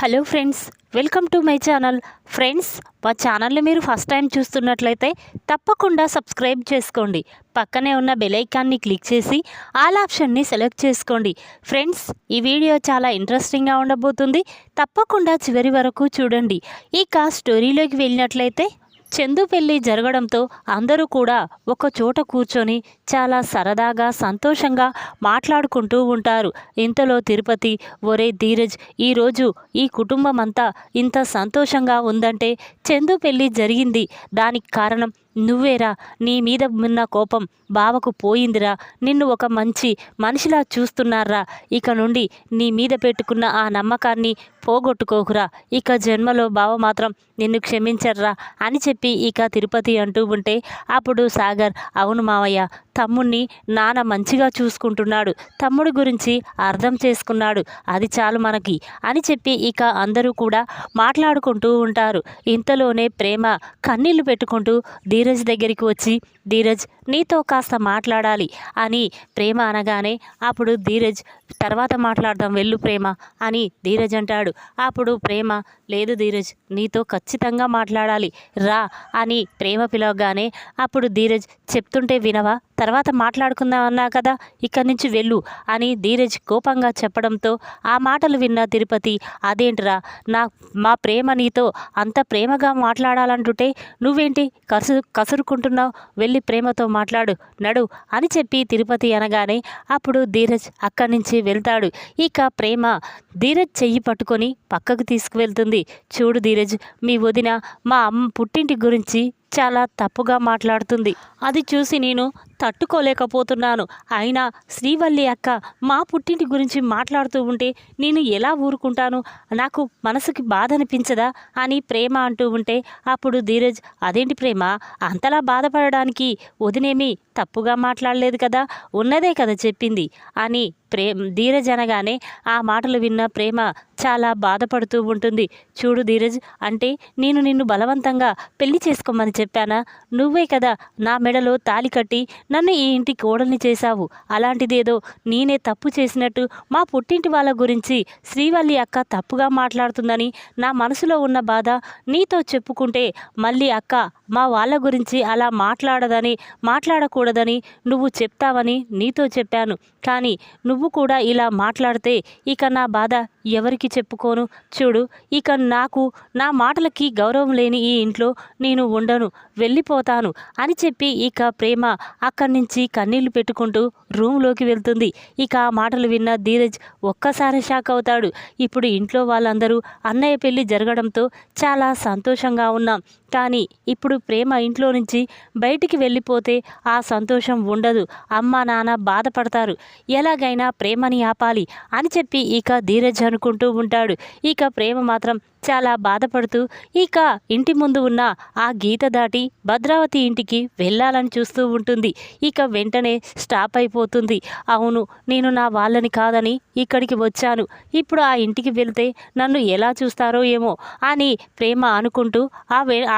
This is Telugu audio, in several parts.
Hello friends, welcome to my channel. Friends, మా ఛానల్ని మీరు ఫస్ట్ టైం చూస్తున్నట్లయితే తప్పకుండా సబ్స్క్రైబ్ చేసుకోండి. పక్కనే ఉన్న బెల్ ఐకాన్ని క్లిక్ చేసి ఆల్ ఆప్షన్ని సెలెక్ట్ చేసుకోండి. ఫ్రెండ్స్, ఈ వీడియో చాలా ఇంట్రెస్టింగ్గా ఉండబోతుంది. తప్పకుండా చివరి వరకు చూడండి. ఇక స్టోరీలోకి వెళ్ళినట్లయితే, చందు పెళ్లి జరగడంతో అందరూ కూడా ఒక చోట కూర్చొని చాలా సరదాగా సంతోషంగా మాట్లాడుకుంటూ ఉంటారు. ఇంతలో తిరుపతి, ఒరే ధీరజ్, ఈరోజు ఈ కుటుంబం అంతా ఇంత సంతోషంగా ఉందంటే చందు పెళ్లి జరిగింది, దానికి కారణం నువ్వేరా. నీ మీద ఉన్న కోపం బావకు పోయిందిరా. నిన్ను ఒక మంచి మనిషిలా చూస్తున్నారా. ఇక నుండి నీ మీద పెట్టుకున్న ఆ నమ్మకాన్ని పోగొట్టుకోకురా. ఇక జన్మలో బావ మాత్రం నిన్ను క్షమించర్రా అని చెప్పి ఇక తిరుపతి అంటూ ఉంటే, అప్పుడు సాగర్, అవును మావయ్య, తమ్ముణ్ణి నాన్న మంచిగా చూసుకుంటున్నాడు, తమ్ముడి గురించి అర్థం చేసుకున్నాడు, అది చాలు మనకి అని చెప్పి ఇక అందరూ కూడా మాట్లాడుకుంటూ ఉంటారు. ఇంతలోనే ప్రేమ కన్నీళ్లు పెట్టుకుంటూ ధీరజ్ దగ్గరికి వచ్చి, ధీరజ్, నీతో కాస్త మాట్లాడాలి అని ప్రేమ అనగానే, అప్పుడు ధీరజ్, తర్వాత మాట్లాడదాం వెళ్ళు ప్రేమ అని ధీరజ్ అంటాడు. అప్పుడు ప్రేమ, లేదు ధీరజ్, నీతో ఖచ్చితంగా మాట్లాడాలి రా అని ప్రేమ పిలవగానే, అప్పుడు ధీరజ్, చెప్తుంటే వినవా, తర్వాత మాట్లాడుకుందాం అన్నా కదా, ఇక్కడి నుంచి వెళ్ళు అని ధీరజ్ కోపంగా చెప్పడంతో ఆ మాటలు విన్న తిరుపతి, అదేంట్రా, మా ప్రేమ నీతో అంత ప్రేమగా మాట్లాడాలంటుంటే నువ్వేంటి కసురుకుంటున్నావు, వెళ్ళి ప్రేమతో మాట్లాడు నడు అని చెప్పి తిరుపతి అనగానే, అప్పుడు ధీరజ్ అక్కడి నుంచి వెళ్తాడు. ఇక ప్రేమ ధీరజ్ చెయ్యి పట్టుకొని పక్కకు తీసుకువెళ్తుంది. చూడు ధీరజ్, మీ వదిన మా అమ్మ పుట్టింటి గురించి చాలా తప్పుగా మాట్లాడుతుంది, అది చూసి నేను తట్టుకోలేకపోతున్నాను. అయినా శ్రీవల్లి అక్క మా పుట్టింటి గురించి మాట్లాడుతూ ఉంటే నేను ఎలా ఊరుకుంటాను, నాకు మనసుకి బాధ అనిపించదా అని ప్రేమ అంటూ ఉంటే, అప్పుడు ధీరజ్, అదేంటి ప్రేమ, అంతలా బాధపడడానికి వదినేమి తప్పుగా మాట్లాడలేదు కదా, ఉన్నదే కదా చెప్పింది అని ధీరజ్ అనగానే, ఆ మాటలు విన్న ప్రేమ చాలా బాధపడుతూ ఉంటుంది. చూడు ధీరజ్, అంటే నేను నిన్ను బలవంతంగా పెళ్లి చేసుకోమని చెప్పానా, నువ్వే కదా నా మెడలో తాళి కట్టి నన్ను ఈ ఇంటి కోడల్ని చేశావు, అలాంటిదేదో నేనే తప్పు చేసినట్టు మా పుట్టింటి వాళ్ళ గురించి శ్రీవల్లి అక్క తప్పుగా మాట్లాడుతుందని నా మనసులో ఉన్న బాధ నీతో చెప్పుకుంటే, మళ్ళీ అక్క మా వాళ్ళ గురించి అలా మాట్లాడకూడదని నువ్వు చెప్తావని నీతో చెప్పాను, కానీ నువ్వు కూడా ఇలా మాట్లాడితే ఇక నా బాధ ఎవరికి చెప్పుకోను. చూడు, ఇక నాకు నా మాటలకి గౌరవం లేని ఈ ఇంట్లో నేను ఉండను, వెళ్ళిపోతాను అని చెప్పి ఇక ప్రేమ అక్కడి నుంచి కన్నీళ్లు పెట్టుకుంటూ రూమ్లోకి వెళ్తుంది. ఇక ఆ మాటలు విన్న ధీరజ్ ఒక్కసారి షాక్ అవుతాడు. ఇప్పుడు ఇంట్లో వాళ్ళందరూ అన్నయ్య పెళ్లి జరగడంతో చాలా సంతోషంగా ఉన్నాం, కానీ ఇప్పుడు ప్రేమ ఇంట్లో నుంచి బయటికి వెళ్ళిపోతే ఆ సంతోషం ఉండదు, అమ్మ నాన్న బాధపడతారు, ఎలాగైనా ప్రేమని ఆపాలి అని చెప్పి ఇక ధీరజ్ అనుకుంటూ ఉంటాడు. ఇక ప్రేమ మాత్రం చాలా బాధపడుతూ ఇక ఇంటి ముందు ఉన్న ఆ గీత దాటి భద్రావతి ఇంటికి వెళ్ళాలని చూస్తూ ఉంటుంది. ఇక వెంటనే స్టాప్ అయిపోతుంది. అవును, నేను నా వాళ్ళని కాదని ఇక్కడికి వచ్చాను, ఇప్పుడు ఆ ఇంటికి వెళ్తే నన్ను ఎలా చూస్తారో ఏమో అని ప్రేమ అనుకుంటూ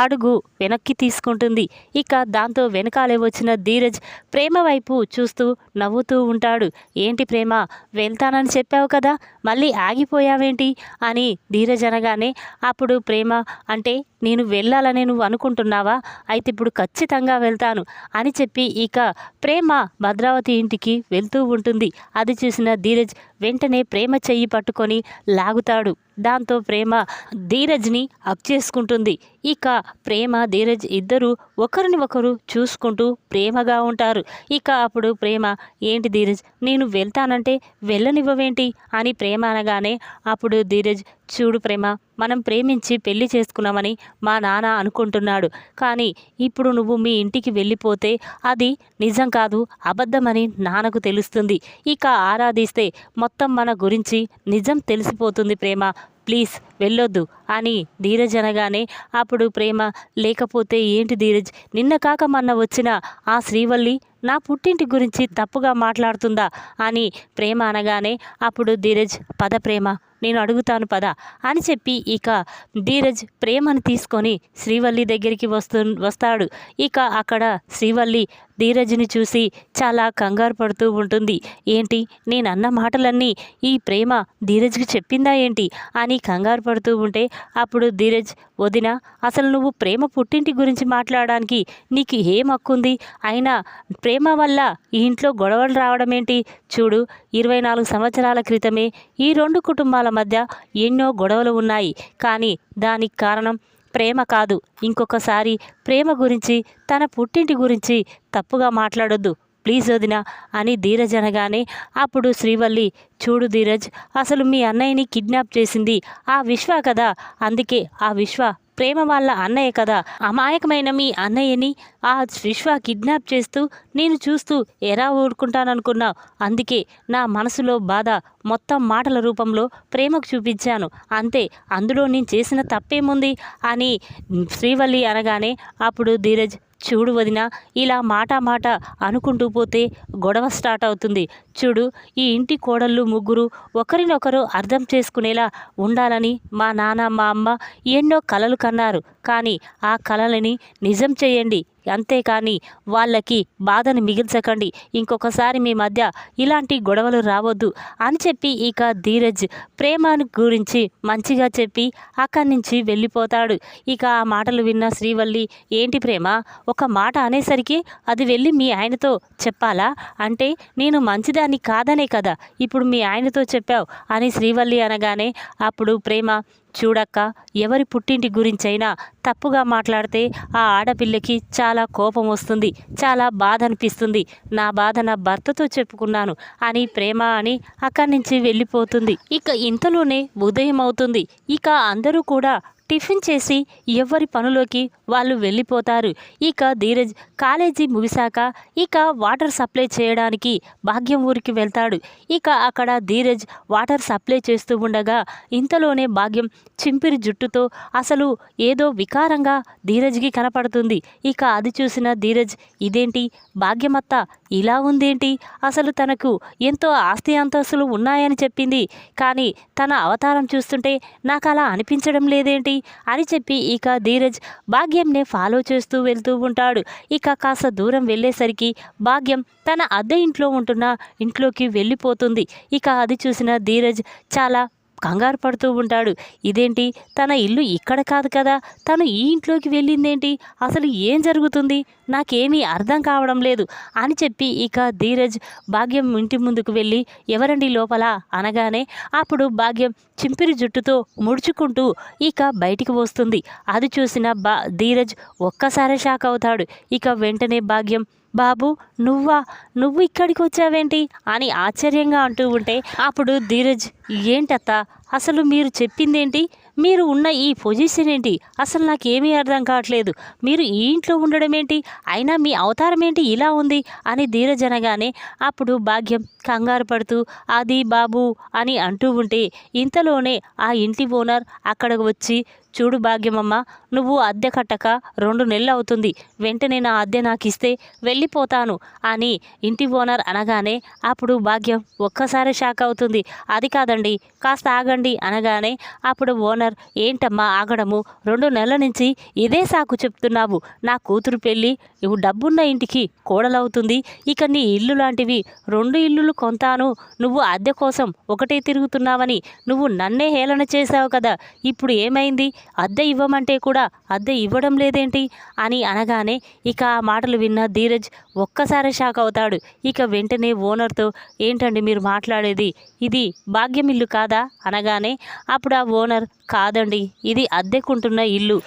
అడుగు వెనక్కి తీసుకుంటుంది. ఇక దాంతో వెనకాలే వచ్చిన ధీరజ్ ప్రేమ వైపు చూస్తూ నవ్వుతూ ఉంటాడు. ఏంటి ప్రేమ, వెళ్తానని చెప్పావు కదా, మళ్ళీ ఆగిపోయావేంటి అని ధీరజ్ అనగానే, అప్పుడు ప్రేమ, అంటే నేను వెళ్ళాలని నువ్వు అనుకుంటున్నావా, అయితే ఇప్పుడు ఖచ్చితంగా వెళ్తాను అని చెప్పి ఇక ప్రేమ భద్రావతి ఇంటికి వెళ్తూ ఉంటుంది. అది చూసిన ధీరజ్ వెంటనే ప్రేమ చెయ్యి పట్టుకొని లాగుతాడు. దాంతో ప్రేమ ధీరజ్ని హగ్ చేసుకుంటుంది. ఇక ప్రేమ ధీరజ్ ఇద్దరు ఒకరిని ఒకరు చూసుకుంటూ ప్రేమగా ఉంటారు. ఇక అప్పుడు ప్రేమ, ఏంటి ధీరజ్, నేను వెళ్తానంటే వెళ్ళనివ్వవేంటి అని ప్రేమ అనగానే, అప్పుడు ధీరజ్, చూడు ప్రేమ, మనం ప్రేమించి పెళ్లి చేసుకున్నామని మా నాన్న అనుకుంటున్నాడు, కానీ ఇప్పుడు నువ్వు మీ ఇంటికి వెళ్ళిపోతే అది నిజం కాదు, అబద్ధమని నాన్నకు తెలుస్తుంది. ఇక ఆరాధిస్తే మొత్తం మన గురించి నిజం తెలిసిపోతుంది ప్రేమ, ప్లీజ్ వెళ్ళొద్దు అని ధీరజ్ అనగానే, అప్పుడు ప్రేమ, లేకపోతే ఏంటి ధీరజ్, నిన్న కాక మొన్న వచ్చిన ఆ శ్రీవల్లి నా పుట్టింటి గురించి తప్పుగా మాట్లాడుతుందా అని ప్రేమ అనగానే, అప్పుడు ధీరజ్, పద ప్రేమ, నేను అడుగుతాను పద అని చెప్పి ఇక ధీరజ్ ప్రేమను తీసుకొని శ్రీవల్లి దగ్గరికి వస్తాడు. ఇక అక్కడ శ్రీవల్లి ధీరజ్ని చూసి చాలా కంగారు పడుతూ ఉంటుంది. ఏంటి, నేనన్న మాటలన్నీ ఈ ప్రేమ ధీరజ్కి చెప్పిందా ఏంటి అని కంగారు పడుతూ ఉంటే అప్పుడు ధీరజ్, వదిన అసలు నువ్వు ప్రేమ పుట్టింటి గురించి మాట్లాడడానికి నీకు ఏం హక్కుంది? అయినా ప్రేమ వల్ల ఈ ఇంట్లో గొడవలు రావడం ఏంటి? చూడు, 24 సంవత్సరాల క్రితమే ఈ 2 కుటుంబాల మధ్య ఎన్నో గొడవలు ఉన్నాయి. కానీ దానికి కారణం ప్రేమ కాదు. ఇంకొకసారి ప్రేమ గురించి, తన పుట్టింటి గురించి తప్పుగా మాట్లాడొద్దు ప్లీజ్ వదిన అని ధీరజ్ అనగానే అప్పుడు శ్రీవల్లి, చూడు ధీరజ్, అసలు మీ అన్నయ్యని కిడ్నాప్ చేసింది ఆ విశ్వ కదా. అందుకే ఆ విశ్వ ప్రేమ వాళ్ళ అన్నయ్య కదా. అమాయకమైన మీ అన్నయ్యని ఆ విశ్వ కిడ్నాప్ చేస్తూ నేను చూస్తూ ఎలా ఊరుకుంటాననుకున్నావు? అందుకే నా మనసులో బాధ మొత్తం మాటల రూపంలో ప్రేమకు చూపించాను అంతే. అందులో నేను చేసిన తప్పేముంది అని శ్రీవల్లి అనగానే అప్పుడు ధీరజ్, చూడు వదిన, ఇలా మాట అనుకుంటూ పోతే గొడవ స్టార్ట్ అవుతుంది. చూడు, ఈ ఇంటి కోడళ్ళు ముగ్గురు ఒకరినొకరు అర్థం చేసుకునేలా ఉండాలని మా నాన్న మా అమ్మ ఎన్నో కలలు కన్నారు. కానీ ఆ కలలని నిజం చేయండి, అంతేకాని వాళ్ళకి బాధను మిగిల్చకండి. ఇంకొకసారి మీ మధ్య ఇలాంటి గొడవలు రావద్దు అని చెప్పి ఇక ధీరజ్ ప్రేమను గురించి మంచిగా చెప్పి అక్కడి నుంచి వెళ్ళిపోతాడు. ఇక ఆ మాటలు విన్న శ్రీవల్లి, ఏంటి ప్రేమ, ఒక మాట అనేసరికి అది వెళ్ళి మీ ఆయనతో చెప్పాలా? అంటే నేను మంచిదాన్ని కాదనే కదా ఇప్పుడు మీ ఆయనతో చెప్పావు అని శ్రీవల్లి అనగానే అప్పుడు ప్రేమ, చూడక్క, ఎవరి పుట్టింటి గురించైనా తప్పుగా మాట్లాడితే ఆ ఆడపిల్లకి చాలా కోపం వస్తుంది, చాలా బాధ అనిపిస్తుంది. నా బాధ నా భర్తతో చెప్పుకున్నాను అని ప్రేమ అని అక్కడి నుంచి వెళ్ళిపోతుంది. ఇక ఇంతలోనే ఉదయం అవుతుంది. ఇక అందరూ కూడా టిఫిన్ చేసి ఎవరి పనులోకి వాళ్ళు వెళ్ళిపోతారు. ఇక ధీరజ్ కాలేజీ ముగిశాక ఇక వాటర్ సప్లై చేయడానికి భాగ్యం ఊరికి వెళ్తాడు. ఇక అక్కడ ధీరజ్ వాటర్ సప్లై చేస్తూ ఉండగా ఇంతలోనే భాగ్యం చింపిరి జుట్టుతో అసలు ఏదో వికారంగా ధీరజ్కి కనపడుతుంది. ఇక అది చూసిన ధీరజ్, ఇదేంటి భాగ్యమత్త ఇలా ఉందేంటి? అసలు తనకు ఎంతో ఆస్తి అంతస్తులు ఉన్నాయని చెప్పింది, కానీ తన అవతారం చూస్తుంటే నాకు అలా అనిపించడం లేదేంటి అని చెప్పి ఇక ధీరజ్ భాగ్యంనే ఫాలో చేస్తూ వెళ్తూ ఉంటాడు. ఇక కాస్త దూరం వెళ్ళేసరికి భాగ్యం తన అద్దె ఇంట్లో ఉంటున్న ఇంట్లోకి వెళ్ళిపోతుంది. ఇక అది చూసిన ధీరజ్ చాలా కంగారు పడుతూ ఉంటాడు. ఇదేంటి, తన ఇల్లు ఇక్కడ కాదు కదా, తను ఈ ఇంట్లోకి వెళ్ళిందేంటి? అసలు ఏం జరుగుతుంది? నాకేమీ అర్థం కావడం లేదు అని చెప్పి ఇక ధీరజ్ భాగ్యం ఇంటి ముందుకు వెళ్ళి, ఎవరండి లోపల అనగానే అప్పుడు భాగ్యం చింపిరి జుట్టుతో ముడుచుకుంటూ ఇక బయటికి వస్తుంది. అది చూసిన ధీరజ్ ఒక్కసారి షాక్ అవుతాడు. ఇక వెంటనే భాగ్యం, బాబు నువ్వు ఇక్కడికి వచ్చావేంటి అని ఆశ్చర్యంగా అంటూ ఉంటే అప్పుడు ధీరజ్, ఏంటత్తా అసలు మీరు చెప్పిందేంటి? మీరు ఉన్న ఈ పొజిషన్ ఏంటి? అసలు నాకేమీ అర్థం కావట్లేదు. మీరు ఈ ఇంట్లో ఉండడం ఏంటి? అయినా మీ అవతారం ఏంటి ఇలా ఉంది అని ధీరజ్ అనగానే అప్పుడు భాగ్యం కంగారు పడుతూ అది బాబు అని అంటూ ఉంటే ఇంతలోనే ఆ ఇంటి ఓనర్ అక్కడికి వచ్చి, చూడు భాగ్యమమ్మ, నువ్వు అద్దె కట్టక 2 నెలలు అవుతుంది, వెంటనే నా అద్దె నాకు ఇస్తే వెళ్ళిపోతాను అని ఇంటి ఓనర్ అనగానే అప్పుడు భాగ్యం ఒక్కసారి షాక్ అవుతుంది. అది కాదండి, కాస్త ఆగండి అనగానే అప్పుడు ఓనర్, ఏంటమ్మా ఆగడము? 2 నెలల నుంచి ఇదే సాకు చెప్తున్నావు. నా కూతురు పెళ్ళి డబ్బున్న ఇంటికి కోడలవుతుంది. ఇక నీ ఇల్లు లాంటివి 2 ఇల్లులు కొంతాను, నువ్వు అద్దె కోసం ఒకటే తిరుగుతున్నావని నువ్వు నన్నే హేళన చేశావు కదా. ఇప్పుడు ఏమైంది? అద్దె ఇవ్వమంటే కూడా అద్దె ఇవ్వడం లేదేంటి అని అనగానే ఇక ఆ మాటలు విన్న ధీరజ్ ఒక్కసారి షాక్ అవుతాడు. ఇక వెంటనే ఓనర్తో, ఏంటండి మీరు మాట్లాడేది? ఇది భాగ్యం ఇల్లు కాదా అనగానే అప్పుడు ఆ ఓనర్, కాదండి, ఇది అద్దెకుంటున్న ఇల్లు.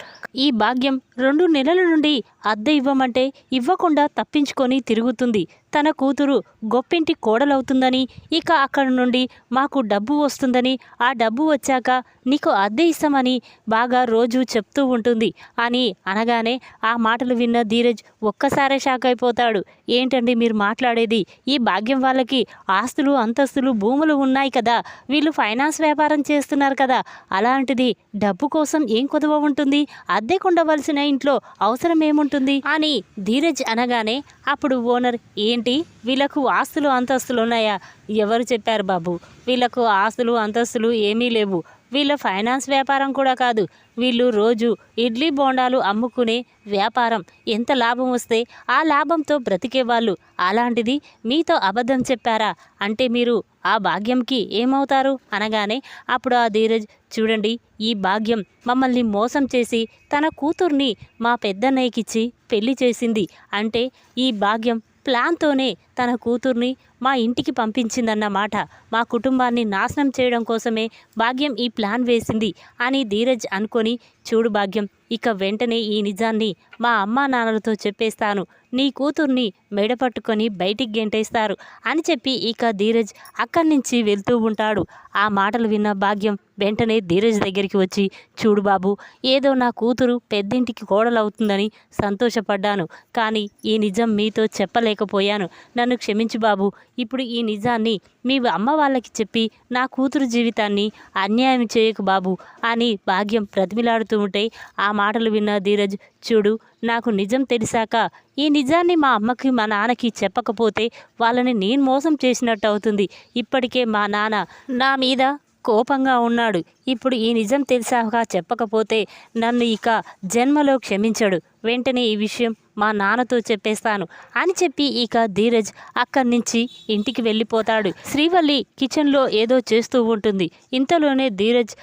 ఈ భాగ్యం 2 నెలల నుండి అద్దె ఇవ్వమంటే ఇవ్వకుండా తప్పించుకొని తిరుగుతుంది. తన కూతురు గొప్పింటి కోడలవుతుందని, ఇక అక్కడ నుండి మాకు డబ్బు వస్తుందని, ఆ డబ్బు వచ్చాక నీకు అద్దె ఇస్తామని బాగా రోజు చెప్తూ ఉంటుంది అని అనగానే ఆ మాటలు విన్న ధీరజ్ ఒక్కసారే షాక్ అయిపోతాడు. ఏంటండి మీరు మాట్లాడేది? ఈ భాగ్యం వాళ్ళకి ఆస్తులు అంతస్తులు భూములు ఉన్నాయి కదా, వీళ్ళు ఫైనాన్స్ వ్యాపారం చేస్తున్నారు కదా, అలాంటిది డబ్బు కోసం ఏం కొదవ ఉంటుంది? అద్దెకుండవలసిన ఇంట్లో అవసరం ఏముంటుంది అని ధీరజ్ అనగానే అప్పుడు ఓనర్, ఏంటి వీళ్ళకు ఆస్తులు అంతస్తులు ఉన్నాయా? ఎవరు చెప్పారు బాబు? వీళ్ళకు ఆస్తులు అంతస్తులు ఏమీ లేవు. వీళ్ళ ఫైనాన్స్ వ్యాపారం కూడా కాదు, వీళ్ళు రోజు ఇడ్లీ బోండాలు అమ్ముకునే వ్యాపారం. ఎంత లాభం వస్తే ఆ లాభంతో బ్రతికేవాళ్ళు. అలాంటిది మీతో అబద్ధం చెప్పారా అంటే మీరు ఆ భాగ్యంకి ఏమవుతారు అనగానే అప్పుడు ఆ ధీరజ్, చూడండి, ఈ భాగ్యం మమ్మల్ని మోసం చేసి తన కూతుర్ని మా పెద్దన్నయ్యకిచ్చి పెళ్లి చేసింది. అంటే ఈ భాగ్యం ప్లాన్తోనే తన కూతుర్ని మా ఇంటికి పంపించిందన్నమాట. మా కుటుంబాన్ని నాశనం చేయడం కోసమే భాగ్యం ఈ ప్లాన్ వేసింది అని ధీరజ్ అనుకొని, చూడు భాగ్యం, ఇక వెంటనే ఈ నిజాన్ని మా అమ్మా నాన్నలతో చెప్పేస్తాను, నీ కూతుర్ని మెడపట్టుకొని బయటికి గెంటేస్తారు అని చెప్పి ఇక ధీరజ్ అక్కడి నుంచి వెళ్తూ ఉంటాడు. ఆ మాటలు విన్న భాగ్యం వెంటనే ధీరజ్ దగ్గరికి వచ్చి, చూడు బాబు, ఏదో నా కూతురు పెద్దింటికి కోడలవుతుందని సంతోషపడ్డాను, కానీ ఈ నిజం మీతో చెప్పలేకపోయాను. నన్ను క్షమించు బాబు. ఇప్పుడు ఈ నిజాన్ని మీ అమ్మ వాళ్ళకి చెప్పి నా కూతురు జీవితాన్ని అన్యాయం చేయకు బాబు అని భాగ్యం బ్రతిమిలాడుతూ ఉంటే ఆ మాటలు విన్న ధీరజ్, చూడు, నాకు నిజం తెలిసాక ఈ నిజాన్ని మా అమ్మకి మా నాన్నకి చెప్పకపోతే వాళ్ళని నేను మోసం చేసినట్టు అవుతుంది. ఇప్పటికే మా నాన్న నా మీద కోపంగా ఉన్నాడు. ఇప్పుడు ఈ నిజం తెలిసాక చెప్పకపోతే నన్ను ఇక జన్మలో క్షమించడు. వెంటనే ఈ విషయం మా నాన్నతో చెప్పేస్తాను అని చెప్పి ఇక ధీరజ్ అక్కడి నుంచి ఇంటికి వెళ్ళిపోతాడు. శ్రీవల్లి కిచెన్లో ఏదో చేస్తూ ఉంటుంది. ఇంతలోనే ధీరజ్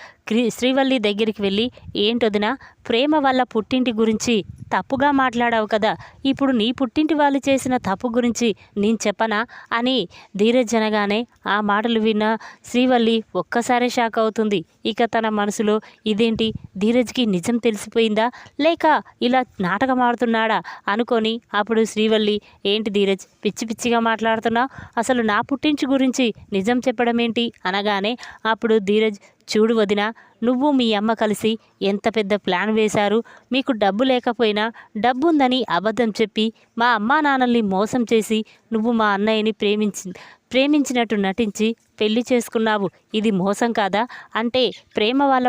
శ్రీవల్లి దగ్గరికి వెళ్ళి, ఏంటొదినా, ప్రేమ వల్ల పుట్టింటి గురించి తప్పుగా మాట్లాడావు కదా, ఇప్పుడు నీ పుట్టింటి వాళ్ళు చేసిన తప్పు గురించి నేను చెప్పనా అని ధీరజ్ అనగానే ఆ మాటలు విన్న శ్రీవల్లి ఒక్కసారే షాక్ అవుతుంది. ఇక తన మనసులో, ఇదేంటి, ధీరజ్కి నిజం తెలిసిపోయిందా లేక ఇలా నాటకం ఆడుతున్నాడా అనుకొని అప్పుడు శ్రీవల్లి, ఏంటి ధీరజ్, పిచ్చి పిచ్చిగా మాట్లాడుతున్నావు, అసలు నా పుట్టింటి గురించి నిజం చెప్పడం ఏంటి అనగానే అప్పుడు ధీరజ్, చూడు వదిన, నువ్వు మీ అమ్మ కలిసి ఎంత పెద్ద ప్లాన్ వేశారు. మీకు డబ్బు లేకపోయినా డబ్బుందని అబద్ధం చెప్పి మా అమ్మా నాన్నల్ని మోసం చేసి నువ్వు మా అన్నయ్యని ప్రేమించినట్టు నటించి పెళ్లి చేసుకున్నావు. ఇది మోసం కాదా? అంటే ప్రేమ వాళ్ళ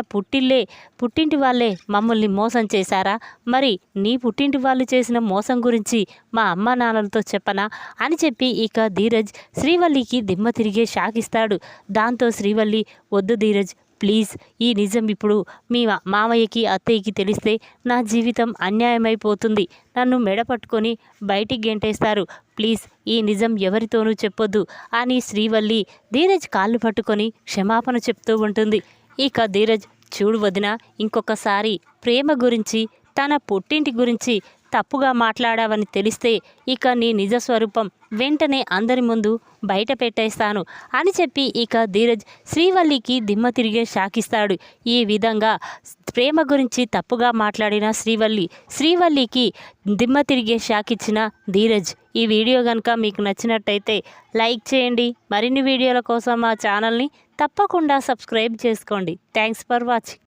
పుట్టింటి వాళ్ళే మమ్మల్ని మోసం చేశారా? మరి నీ పుట్టింటి వాళ్ళు చేసిన మోసం గురించి మా అమ్మా నాన్నలతో చెప్పనా అని చెప్పి ఇక ధీరజ్ శ్రీవల్లికి దిమ్మ తిరిగే షాక్ ఇస్తాడు. దాంతో శ్రీవల్లి, వద్దు ధీరజ్, ప్లీజ్, ఈ నిజం ఇప్పుడు మీ మామయ్యకి అత్తయ్యకి తెలిస్తే నా జీవితం అన్యాయమైపోతుంది. నన్ను మెడపట్టుకొని బయటికి గెంటేస్తారు. ప్లీజ్, ఈ నిజం ఎవరితోనూ చెప్పొద్దు అని శ్రీవల్లి ధీరజ్ కాళ్ళు పట్టుకొని క్షమాపణ చెప్తూ ఉంటుంది. ఇక ధీరజ్, చూడు వదిన, ఇంకొకసారి ప్రేమ గురించి తన పుట్టింటి గురించి తప్పుగా మాట్లాడావని తెలిస్తే ఇక నీ నిజ స్వరూపం వెంటనే అందరి ముందు బయట పెట్టేస్తాను అని చెప్పి ఇక ధీరజ్ శ్రీవల్లికి దిమ్మ తిరిగే షాకిస్తాడు. ఈ విధంగా ప్రేమ గురించి తప్పుగా మాట్లాడిన శ్రీవల్లికి దిమ్మ తిరిగే షాక్ ఇచ్చిన ధీరజ్. ఈ వీడియో కనుక మీకు నచ్చినట్టయితే లైక్ చేయండి. మరిన్ని వీడియోల కోసం మా ఛానల్ని తప్పకుండా సబ్స్క్రైబ్ చేసుకోండి. Thanks for watching.